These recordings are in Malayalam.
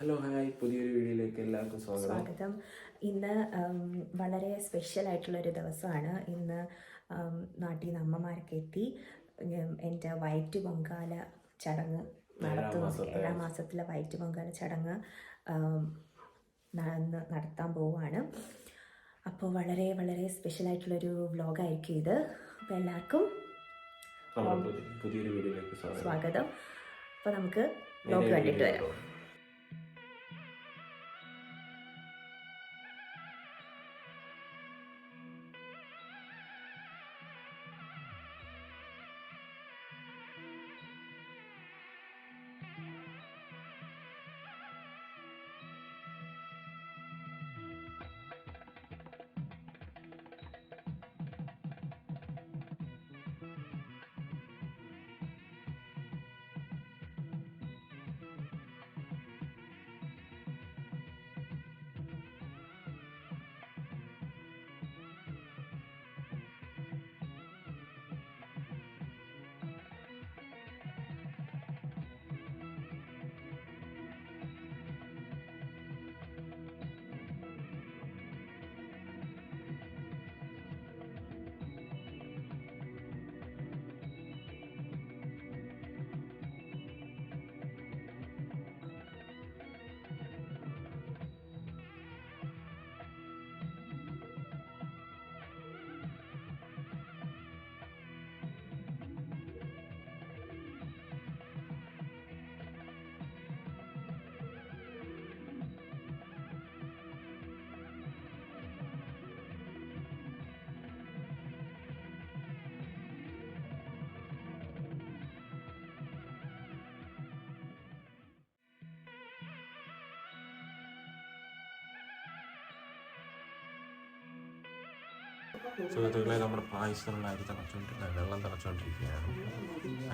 ഹലോ ഹായ്, പുതിയൊരു വീഡിയോയിലേക്ക് എല്ലാവർക്കും സ്വാഗതം. ഇന്ന് വളരെ സ്പെഷ്യൽ ആയിട്ടുള്ളൊരു ദിവസമാണ്. ഇന്ന് നാട്ടിൽ നിന്ന് അമ്മമാരൊക്കെ എത്തി. എൻ്റെ വയറ്റ് പൊങ്കാല ചടങ്ങ് നടത്തുന്നു. 7-ാം മാസത്തിലെ വയറ്റ് പൊങ്കാല ചടങ്ങ് നടത്താൻ പോവുകയാണ്. അപ്പോൾ വളരെ വളരെ സ്പെഷ്യൽ ആയിട്ടുള്ളൊരു വ്ലോഗായിരിക്കും ഇത്. അപ്പോൾ എല്ലാവർക്കും പുതിയൊരു വീഡിയോയിലേക്ക് സ്വാഗതം. അപ്പോൾ നമുക്ക് വ്ലോഗ് കണ്ടിട്ട് വരാം. സുഹൃത്തുക്കളെ, നമ്മുടെ പായസത്തിനുള്ള വെള്ളം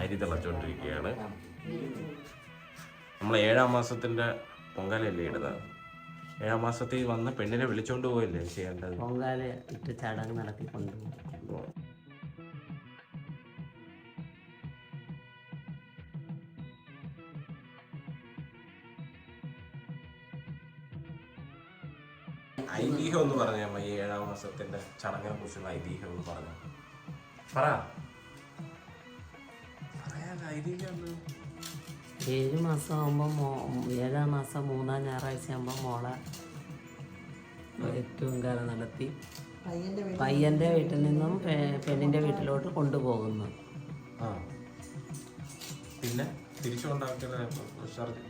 അരി തിളച്ചുകൊണ്ടിരിക്കുകയാണ്. നമ്മൾ 7-ാം മാസത്തിൻ്റെ പൊങ്കാലയല്ലേ ഇടുന്നത്. 7-ാം മാസത്തിൽ വന്ന പെണ്ണിനെ വിളിച്ചോണ്ട് പോയല്ലേ ചെയ്യേണ്ടത്. പൊങ്കാല ഇട്ട് ചടങ്ങ് നടത്തി കൊണ്ടുപോകും. ഐതിഹ്യം ഒന്ന് പറഞ്ഞാൽ മതി. 7-ാം മാസത്തിന്റെ ചടങ്ങിനെ കുറിച്ചുള്ള ഐതിഹ്യം ഒന്ന് പറഞ്ഞു. ഐതിഹ്യം 7 മാസം ആകുമ്പോൾ 7-ാം മാസം 3-ാം ഞായറാഴ്ച ആകുമ്പോൾ മോളെ ഏറ്റവും കാലം നടത്തി പയ്യൻ്റെ വീട്ടിൽ നിന്നും പെണ്ണിൻ്റെ വീട്ടിലോട്ട് കൊണ്ടുപോകുന്നു. പിന്നെ തിരിച്ചുകൊണ്ടാക്കുന്ന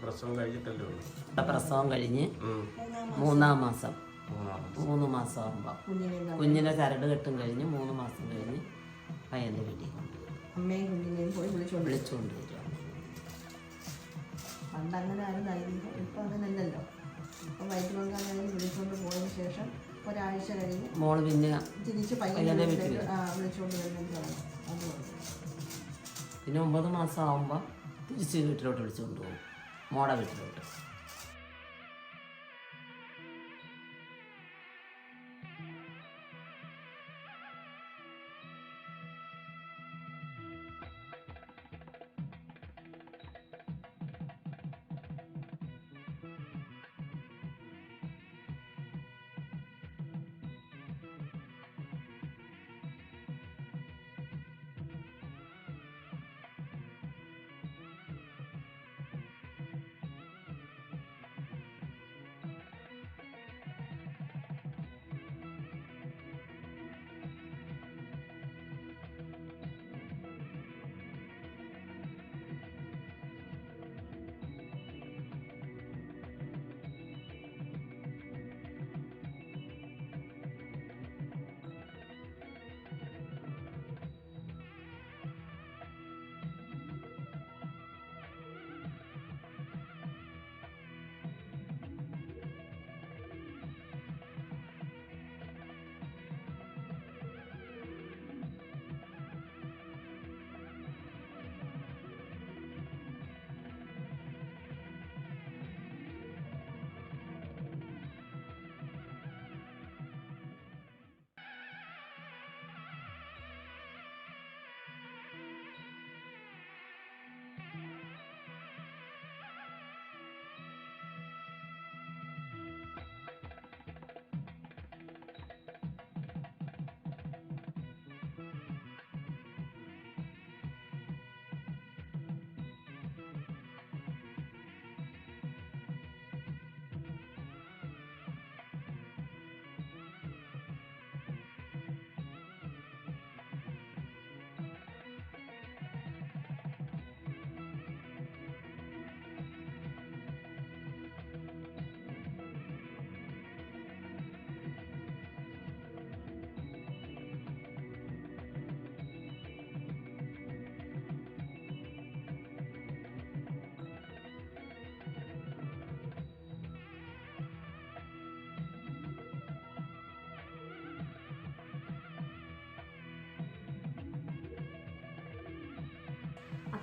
പ്രസവം കഴിഞ്ഞിട്ടല്ലേ ഉള്ളൂ. പ്രസവം കഴിഞ്ഞ് 3-ാം മാസം 3 മാസം ആകുമ്പോൾ കുഞ്ഞിനെ ചരട് കെട്ടും കഴിഞ്ഞ് 3 മാസം കഴിഞ്ഞ് പയ്യൻ്റെ വീട്ടിൽ അമ്മയും കുഞ്ഞിനെയും പോയി വിളിച്ചുകൊണ്ട് വരിക. പണ്ട് അങ്ങനെ ആയിരുന്നു ഐതിഹ്യം. ഇപ്പം അങ്ങനെയല്ലല്ലോ. ഇപ്പം വയറ്റ് പൊങ്കാലയിൽ വിളിച്ചുകൊണ്ട് പോയതിന് ശേഷം ഒരാഴ്ച കഴിഞ്ഞ് മോള് പിന്നെ തിരിച്ച് പയ്യൻ്റെ വീട്ടിലേക്ക് വിളിച്ചുകൊണ്ട് വരുന്നതാണ്. പിന്നെ 9 മാസം ആകുമ്പോൾ തിരിച്ച് വീട്ടിലോട്ട് വിളിച്ചുകൊണ്ട് പോകും, മോടെ വീട്ടിലോട്ട്.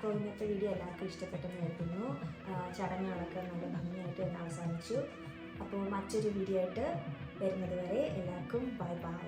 അപ്പോൾ ഇന്നത്തെ വീഡിയോ എല്ലാവർക്കും ഇഷ്ടപ്പെട്ടെന്ന് കേൾക്കുന്നു. ചടങ്ങുകളൊക്കെ നല്ല ഭംഗിയായിട്ട് തന്നെ അവസാനിച്ചു. അപ്പോൾ മറ്റൊരു വീഡിയോ ആയിട്ട് വരുന്നത് വരെ എല്ലാവർക്കും ബൈ ബൈ.